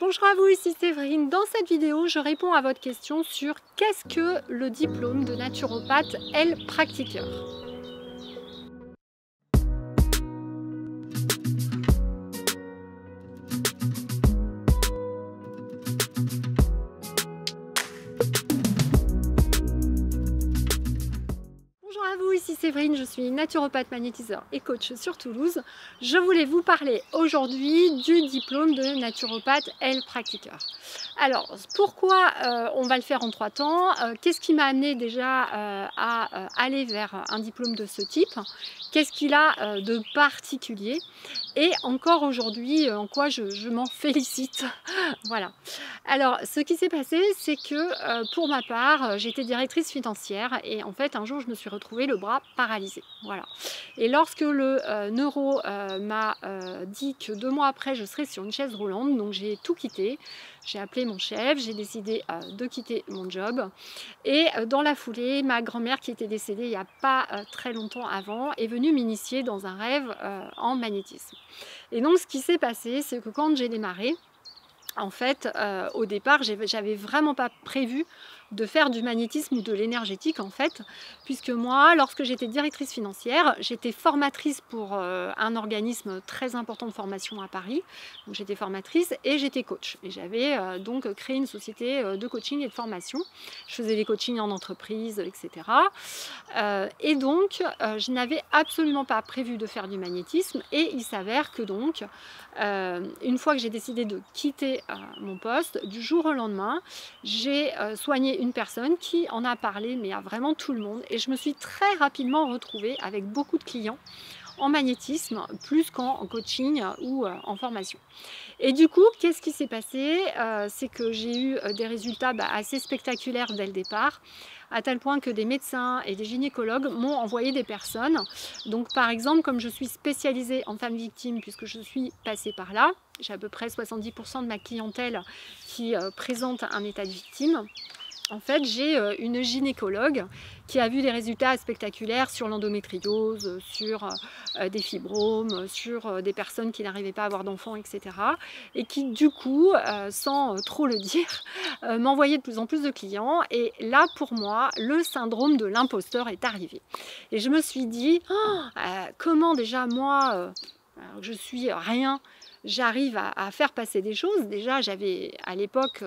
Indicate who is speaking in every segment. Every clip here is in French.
Speaker 1: Bonjour à vous, ici Séverine. Dans cette vidéo, je réponds à votre question sur qu'est-ce que le diplôme de naturopathe Heilpraktiker. Bonjour à vous, ici Séverine, je suis naturopathe magnétiseur et coach sur Toulouse. Je voulais vous parler aujourd'hui du diplôme de naturopathe Heilpraktiker. Alors, pourquoi on va le faire en 3 temps? Qu'est-ce qui m'a amené déjà à aller vers un diplôme de ce type? Qu'est-ce qu'il a de particulier? Et encore aujourd'hui, en quoi je m'en félicite. Voilà. Alors, ce qui s'est passé, c'est que pour ma part, j'étais directrice financière et en fait, un jour, je me suis retrouvée le bras paralysé. Voilà. Et lorsque le neuro m'a dit que 2 mois après, je serais sur une chaise roulante, donc j'ai tout quitté. J'ai appelé mon chef, j'ai décidé de quitter mon job. Et dans la foulée, ma grand-mère, qui était décédée il n'y a pas très longtemps avant, est venue m'initier dans un rêve en magnétisme. Et donc, ce qui s'est passé, c'est que quand j'ai démarré, en fait, au départ, j'avais vraiment pas prévu de faire du magnétisme ou de l'énergétique en fait, puisque moi, lorsque j'étais directrice financière, j'étais formatrice pour un organisme très important de formation à Paris. Donc j'étais formatrice et j'étais coach. Et j'avais donc créé une société de coaching et de formation. Je faisais des coachings en entreprise, etc. Et donc, je n'avais absolument pas prévu de faire du magnétisme. Et il s'avère que donc, une fois que j'ai décidé de quitter mon poste, du jour au lendemain, j'ai soigné une personne qui en a parlé, mais à vraiment tout le monde. Et je me suis très rapidement retrouvée avec beaucoup de clients en magnétisme, plus qu'en coaching ou en formation. Et du coup, qu'est-ce qui s'est passé? C'est que j'ai eu des résultats assez spectaculaires dès le départ, à tel point que des médecins et des gynécologues m'ont envoyé des personnes. Donc par exemple, comme je suis spécialisée en femmes victimes, puisque je suis passée par là, j'ai à peu près 70% de ma clientèle qui présente un état de victime. En fait, j'ai une gynécologue qui a vu des résultats spectaculaires sur l'endométriose, sur des fibromes, sur des personnes qui n'arrivaient pas à avoir d'enfants, etc. Et qui, du coup, sans trop le dire, m'envoyait de plus en plus de clients. Et là, pour moi, le syndrome de l'imposteur est arrivé. Et je me suis dit, oh, comment déjà moi, je suis rien, j'arrive à faire passer des choses. Déjà, j'avais à l'époque,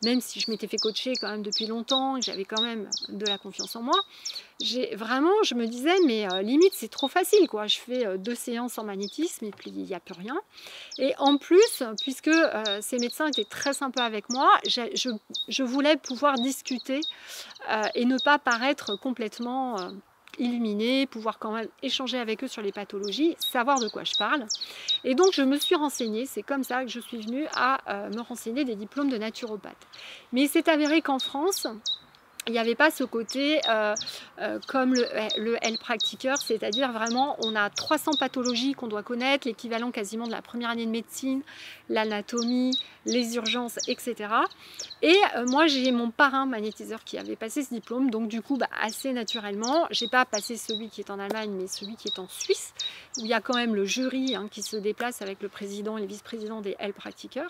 Speaker 1: même si je m'étais fait coacher quand même depuis longtemps, j'avais quand même de la confiance en moi, je me disais, mais limite, c'est trop facile, quoi. Je fais 2 séances en magnétisme et puis il n'y a plus rien. Et en plus, puisque ces médecins étaient très sympas avec moi, je voulais pouvoir discuter et ne pas paraître complètement illuminée, pouvoir quand même échanger avec eux sur les pathologies, savoir de quoi je parle. Et donc je me suis renseignée, c'est comme ça que je suis venue à me renseigner des diplômes de naturopathe. Mais il s'est avéré qu'en France, il n'y avait pas ce côté comme le Heilpraktiker, c'est-à-dire vraiment on a 300 pathologies qu'on doit connaître, l'équivalent quasiment de la première année de médecine, l'anatomie, les urgences, etc. Et moi j'ai mon parrain magnétiseur qui avait passé ce diplôme, donc du coup assez naturellement, j'ai pas passé celui qui est en Allemagne mais celui qui est en Suisse, où il y a quand même le jury qui se déplace avec le président et les vice-présidents des Heilpraktiker.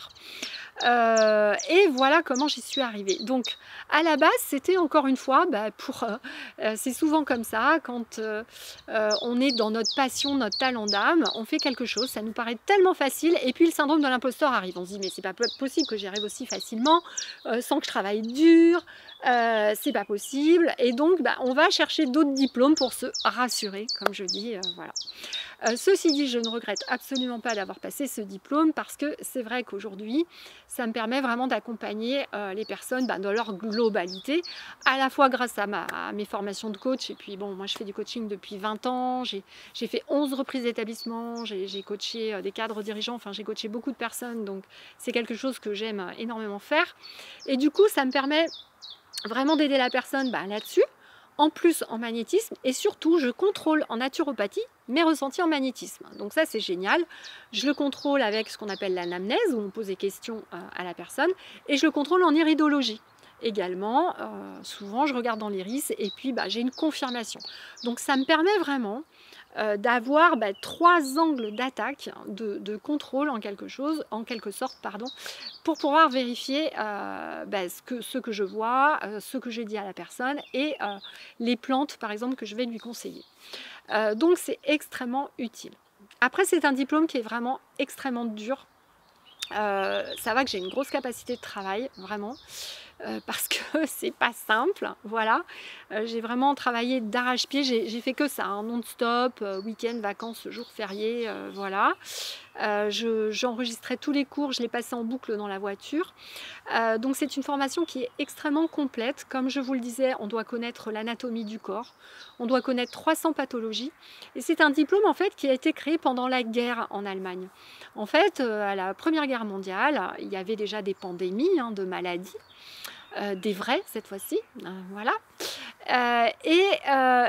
Speaker 1: Et voilà comment j'y suis arrivée. Donc à la base c'était encore une fois, c'est souvent comme ça, quand on est dans notre passion, notre talent d'âme, on fait quelque chose, ça nous paraît tellement facile, et puis le syndrome de l'imposteur arrive. On se dit, mais c'est pas possible que j'y arrive aussi facilement, sans que je travaille dur, c'est pas possible. Et donc, on va chercher d'autres diplômes pour se rassurer, comme je dis, voilà. Ceci dit, je ne regrette absolument pas d'avoir passé ce diplôme parce que c'est vrai qu'aujourd'hui, ça me permet vraiment d'accompagner les personnes dans leur globalité, à la fois grâce à mes formations de coach. Et puis bon, moi je fais du coaching depuis 20 ans, j'ai fait 11 reprises d'établissement, j'ai coaché des cadres dirigeants, enfin j'ai coaché beaucoup de personnes, donc c'est quelque chose que j'aime énormément faire. Et du coup, ça me permet vraiment d'aider la personne là-dessus, en plus en magnétisme, et surtout je contrôle en naturopathie mes ressentis en magnétisme. Donc ça c'est génial, je le contrôle avec ce qu'on appelle l'anamnèse, où on pose des questions à la personne, et je le contrôle en iridologie. Également, souvent je regarde dans l'iris et puis j'ai une confirmation. Donc ça me permet vraiment d'avoir 3 angles d'attaque, de contrôle en quelque sorte, pardon, pour pouvoir vérifier ce que je vois, ce que j'ai dit à la personne et les plantes par exemple que je vais lui conseiller. Donc c'est extrêmement utile. Après, c'est un diplôme qui est vraiment extrêmement dur. Ça va que j'ai une grosse capacité de travail, vraiment, parce que c'est pas simple, voilà. J'ai vraiment travaillé d'arrache-pied, j'ai fait que ça, hein, non-stop, week-end, vacances, jours fériés, voilà. J'enregistrais tous les cours, je les passais en boucle dans la voiture. Donc c'est une formation qui est extrêmement complète. Comme je vous le disais, on doit connaître l'anatomie du corps, on doit connaître 300 pathologies. Et c'est un diplôme en fait qui a été créé pendant la guerre en Allemagne. En fait, à la Première Guerre mondiale, il y avait déjà des pandémies de maladies. Des vraies cette fois-ci, voilà.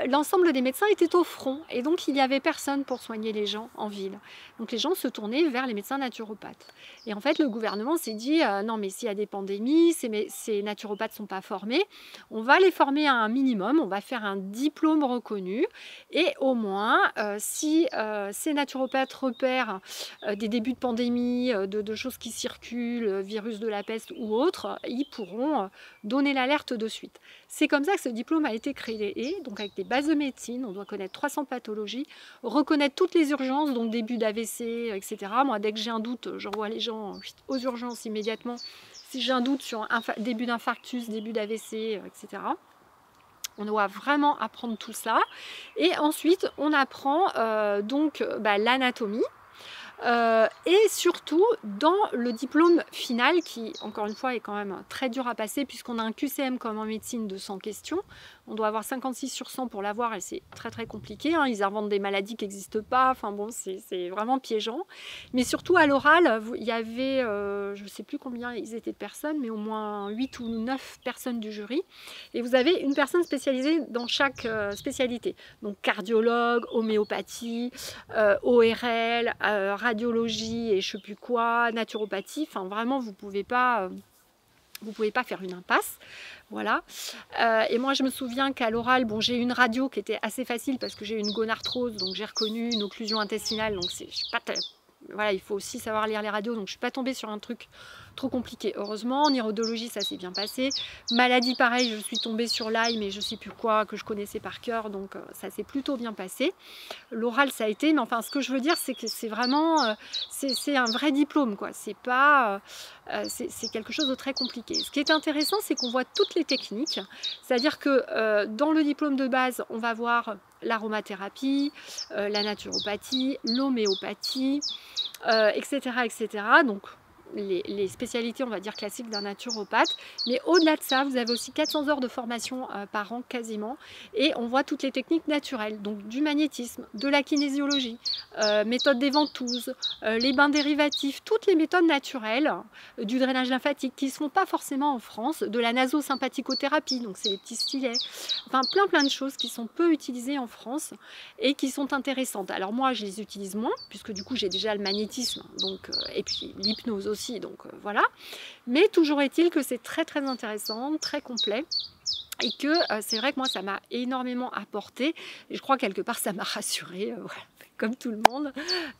Speaker 1: L'ensemble des médecins étaient au front et donc il n'y avait personne pour soigner les gens en ville. Donc les gens se tournaient vers les médecins naturopathes. Et en fait le gouvernement s'est dit non mais s'il y a des pandémies, ces naturopathes ne sont pas formés, on va les former à un minimum, on va faire un diplôme reconnu et au moins si ces naturopathes repèrent des débuts de pandémie, de choses qui circulent, virus de la peste ou autre, ils pourront donner l'alerte de suite. C'est comme ça que ce diplôme a été créé, donc avec des bases de médecine, on doit connaître 300 pathologies, reconnaître toutes les urgences, donc début d'AVC, etc. Moi, dès que j'ai un doute, j'envoie les gens aux urgences immédiatement. Si j'ai un doute sur un début d'infarctus, début d'AVC, etc. On doit vraiment apprendre tout ça. Et ensuite, on apprend l'anatomie. Et surtout dans le diplôme final qui encore une fois est quand même très dur à passer puisqu'on a un QCM comme en médecine de 100 questions, on doit avoir 56 sur 100 pour l'avoir et c'est très très compliqué, hein. Ils inventent des maladies qui n'existent pas, enfin bon c'est vraiment piégeant, mais surtout à l'oral il y avait je ne sais plus combien ils étaient de personnes mais au moins 8 ou 9 personnes du jury et vous avez une personne spécialisée dans chaque spécialité, donc cardiologue, homéopathie, ORL, radiologie et je sais plus quoi, naturopathie, enfin vraiment vous pouvez pas faire une impasse, voilà. Et moi je me souviens qu'à l'oral, bon j'ai eu une radio qui était assez facile parce que j'ai eu une gonarthrose, donc j'ai reconnu une occlusion intestinale, donc c'est pas voilà, il faut aussi savoir lire les radios, donc je suis pas tombée sur un truc trop compliqué, heureusement. En iridologie, ça s'est bien passé. Maladie, pareil, je suis tombée sur Lyme et je sais plus quoi, que je connaissais par cœur, donc ça s'est plutôt bien passé. L'oral, ça a été, mais enfin, ce que je veux dire, c'est que c'est vraiment, c'est un vrai diplôme, quoi. C'est pas, c'est quelque chose de très compliqué. Ce qui est intéressant, c'est qu'on voit toutes les techniques, c'est-à-dire que dans le diplôme de base, on va voir l'aromathérapie, la naturopathie, l'homéopathie, etc., etc. Donc, les spécialités, on va dire, classiques d'un naturopathe. Mais au-delà de ça, vous avez aussi 400 heures de formation par an quasiment. Et on voit toutes les techniques naturelles, donc du magnétisme, de la kinésiologie, méthode des ventouses, les bains dérivatifs, toutes les méthodes naturelles, du drainage lymphatique qui ne se font pas forcément en France, de la nasosympathicothérapie, donc c'est les petits stylets, enfin plein de choses qui sont peu utilisées en France et qui sont intéressantes. Alors moi, je les utilise moins, puisque du coup, j'ai déjà le magnétisme, donc, et puis l'hypnose aussi. Donc voilà, mais toujours est-il que c'est très très intéressant, très complet et que c'est vrai que moi ça m'a énormément apporté et je crois quelque part ça m'a rassurée, voilà, comme tout le monde,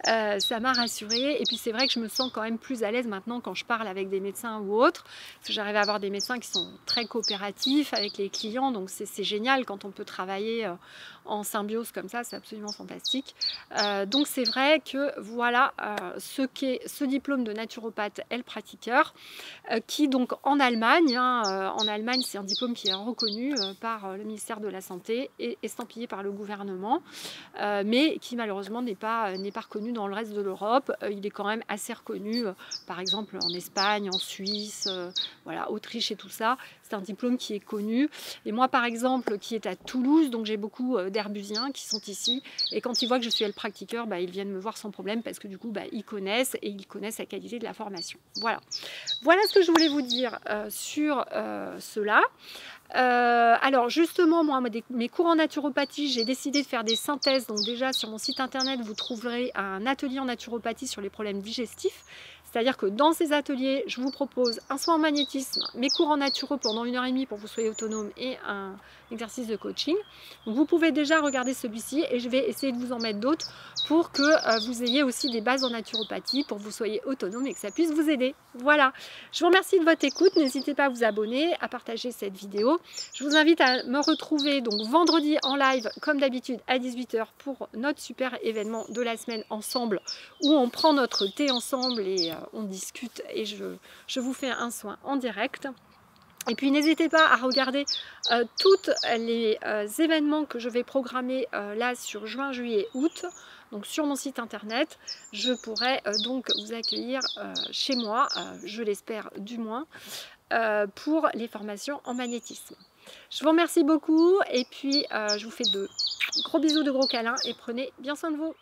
Speaker 1: ça m'a rassurée et puis c'est vrai que je me sens quand même plus à l'aise maintenant quand je parle avec des médecins ou autres, parce que j'arrive à avoir des médecins qui sont très coopératifs avec les clients, donc c'est génial quand on peut travailler en symbiose comme ça, c'est absolument fantastique. Donc c'est vrai que voilà ce diplôme de naturopathe heilpraktiker qui donc en Allemagne, en Allemagne c'est un diplôme qui est reconnu par le ministère de la Santé et estampillé par le gouvernement, mais qui malheureusement n'est pas reconnu dans le reste de l'Europe. Il est quand même assez reconnu par exemple en Espagne, en Suisse, voilà, Autriche et tout ça. C'est un diplôme qui est connu. Et moi par exemple qui est à Toulouse, donc j'ai beaucoup d'herbusiens qui sont ici et quand ils voient que je suis heilpraktiker, ils viennent me voir sans problème parce que du coup ils connaissent et ils connaissent la qualité de la formation. Voilà ce que je voulais vous dire sur cela. Alors justement moi mes cours en naturopathie, j'ai décidé de faire des synthèses, donc déjà sur mon site internet vous trouverez un atelier en naturopathie sur les problèmes digestifs. C'est-à-dire que dans ces ateliers, je vous propose un soin en magnétisme, mes cours en naturo pendant 1 h 30 pour que vous soyez autonome et un exercice de coaching. Donc vous pouvez déjà regarder celui-ci et je vais essayer de vous en mettre d'autres pour que vous ayez aussi des bases en naturopathie, pour que vous soyez autonome et que ça puisse vous aider. Voilà, je vous remercie de votre écoute, n'hésitez pas à vous abonner, à partager cette vidéo. Je vous invite à me retrouver donc vendredi en live comme d'habitude à 18 h pour notre super événement de la semaine ensemble où on prend notre thé ensemble et on discute et je vous fais un soin en direct. Et puis n'hésitez pas à regarder tous les événements que je vais programmer là sur juin, juillet, août. Donc sur mon site internet, je pourrai donc vous accueillir chez moi, je l'espère du moins, pour les formations en magnétisme. Je vous remercie beaucoup et puis je vous fais de gros bisous, de gros câlins et prenez bien soin de vous.